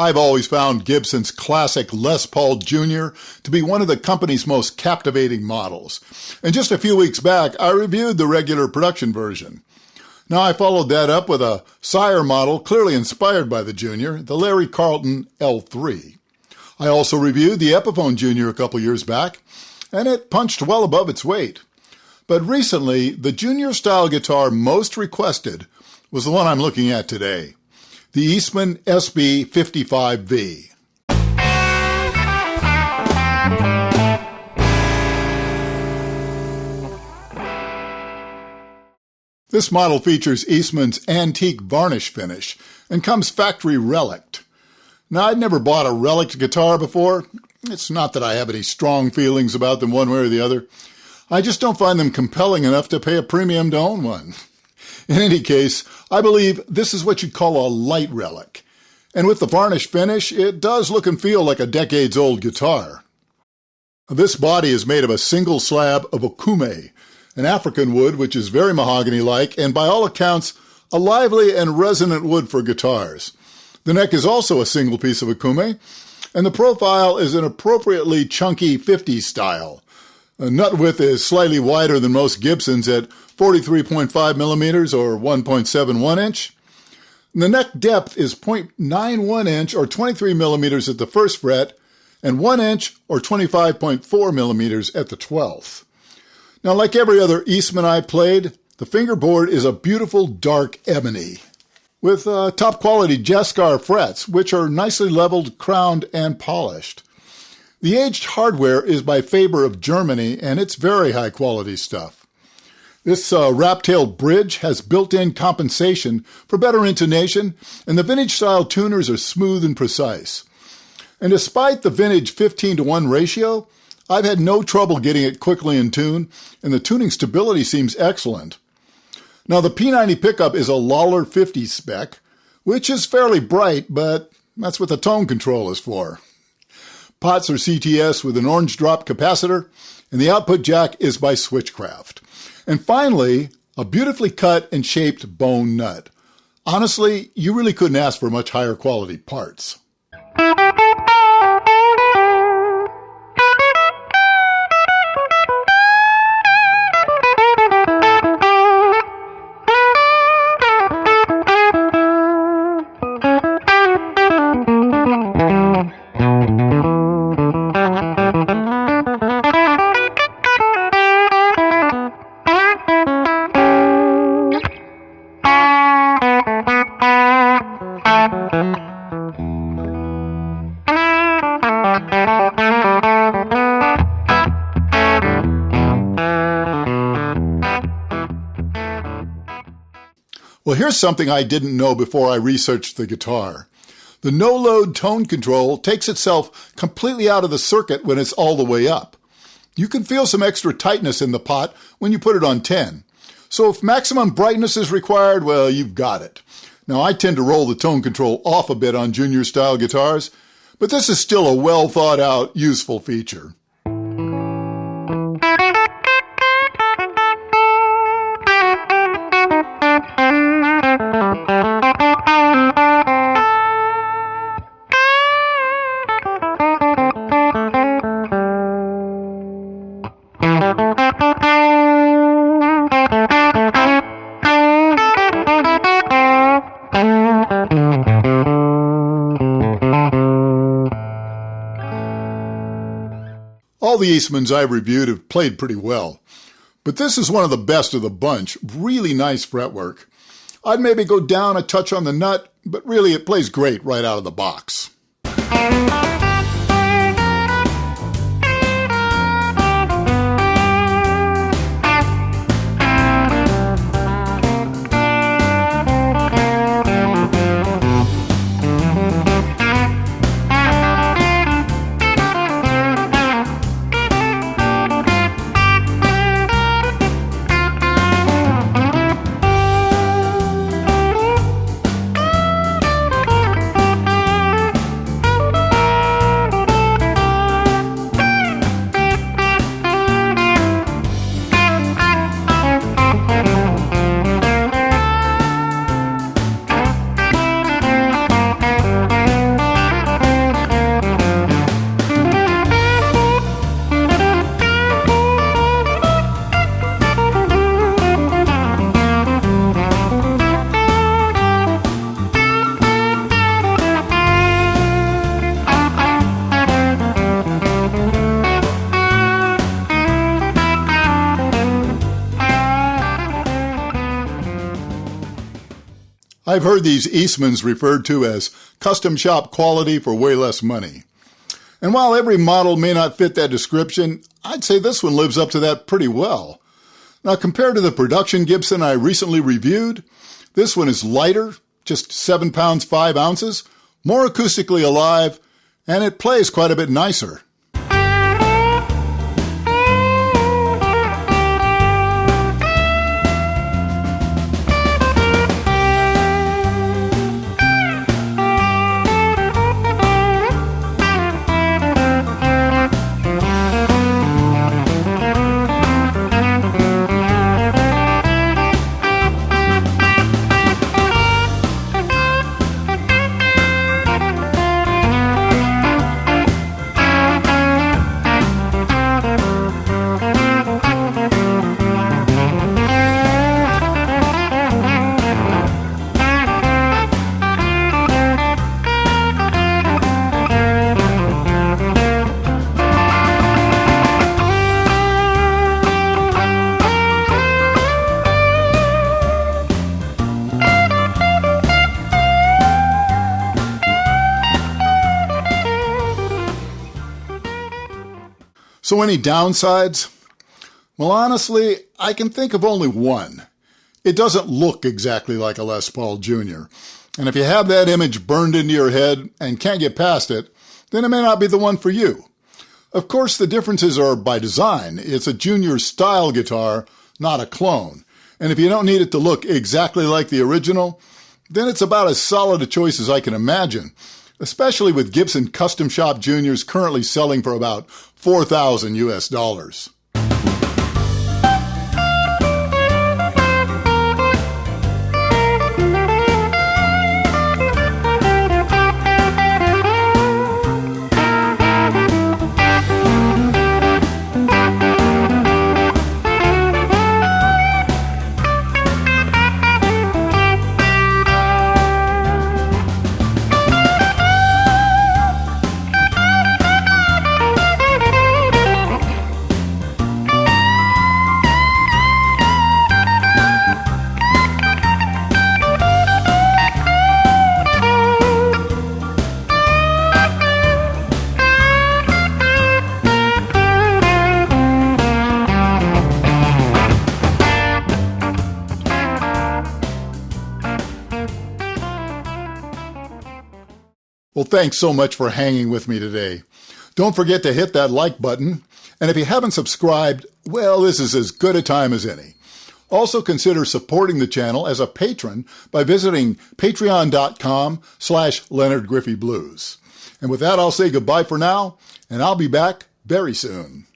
I've always found Gibson's classic Les Paul Jr. to be one of the company's most captivating models. And just a few weeks back, I reviewed the regular production version. Now I followed that up with a sire model clearly inspired by the Junior, the Larry Carlton L3. I also reviewed the Epiphone Junior a couple years back, and it punched well above its weight. But recently, the Junior-style guitar most requested was the one I'm looking at today, the Eastman SB-55V. This model features Eastman's antique varnish finish and comes factory relicked. Now, I'd never bought a relicked guitar before. It's not that I have any strong feelings about them one way or the other. I just don't find them compelling enough to pay a premium to own one. In any case, I believe this is what you'd call a light relic. And with the varnish finish, it does look and feel like a decades-old guitar. This body is made of a single slab of okume, an African wood which is very mahogany-like and by all accounts a lively and resonant wood for guitars. The neck is also a single piece of okume, and the profile is an appropriately chunky 50s style. The nut width is slightly wider than most Gibsons at 43.5 millimeters or 1.71 inch. The neck depth is 0.91 inch or 23 millimeters at the first fret and 1 inch or 25.4 millimeters at the 12th. Now, like every other Eastman I played, the fingerboard is a beautiful dark ebony with top quality Jaskar frets, which are nicely leveled, crowned, and polished. The aged hardware is by Faber of Germany, and it's very high-quality stuff. This wrap-tailed bridge has built-in compensation for better intonation, and the vintage-style tuners are smooth and precise. And despite the vintage 15-to-1 ratio, I've had no trouble getting it quickly in tune, and the tuning stability seems excellent. Now, the P90 pickup is a Lawler 50 spec, which is fairly bright, but that's what the tone control is for. Pots are CTS with an orange drop capacitor, and the output jack is by Switchcraft. And finally, a beautifully cut and shaped bone nut. Honestly, you really couldn't ask for much higher quality parts. Well, here's something I didn't know before I researched the guitar. The no-load tone control takes itself completely out of the circuit when it's all the way up. You can feel some extra tightness in the pot when you put it on 10. So if maximum brightness is required, well, you've got it. Now, I tend to roll the tone control off a bit on Junior-style guitars, but this is still a well-thought-out, useful feature. All the Eastmans I've reviewed have played pretty well, but this is one of the best of the bunch. Really nice fretwork. I'd maybe go down a touch on the nut, but really it plays great right out of the box. I've heard these Eastmans referred to as custom shop quality for way less money. And while every model may not fit that description, I'd say this one lives up to that pretty well. Now, compared to the production Gibson I recently reviewed, this one is lighter, just 7 pounds 5 ounces, more acoustically alive, and it plays quite a bit nicer. So any downsides? Well, honestly, I can think of only one. It doesn't look exactly like a Les Paul Jr. And if you have that image burned into your head and can't get past it, then it may not be the one for you. Of course, the differences are by design. It's a Junior style guitar, not a clone. And if you don't need it to look exactly like the original, then it's about as solid a choice as I can imagine, especially with Gibson Custom Shop Juniors currently selling for about $4,000 US. Well, thanks so much for hanging with me today. Don't forget to hit that like button. And if you haven't subscribed, well, this is as good a time as any. Also consider supporting the channel as a patron by visiting patreon.com/LeonardGriffeyBlues. And with that, I'll say goodbye for now, and I'll be back very soon.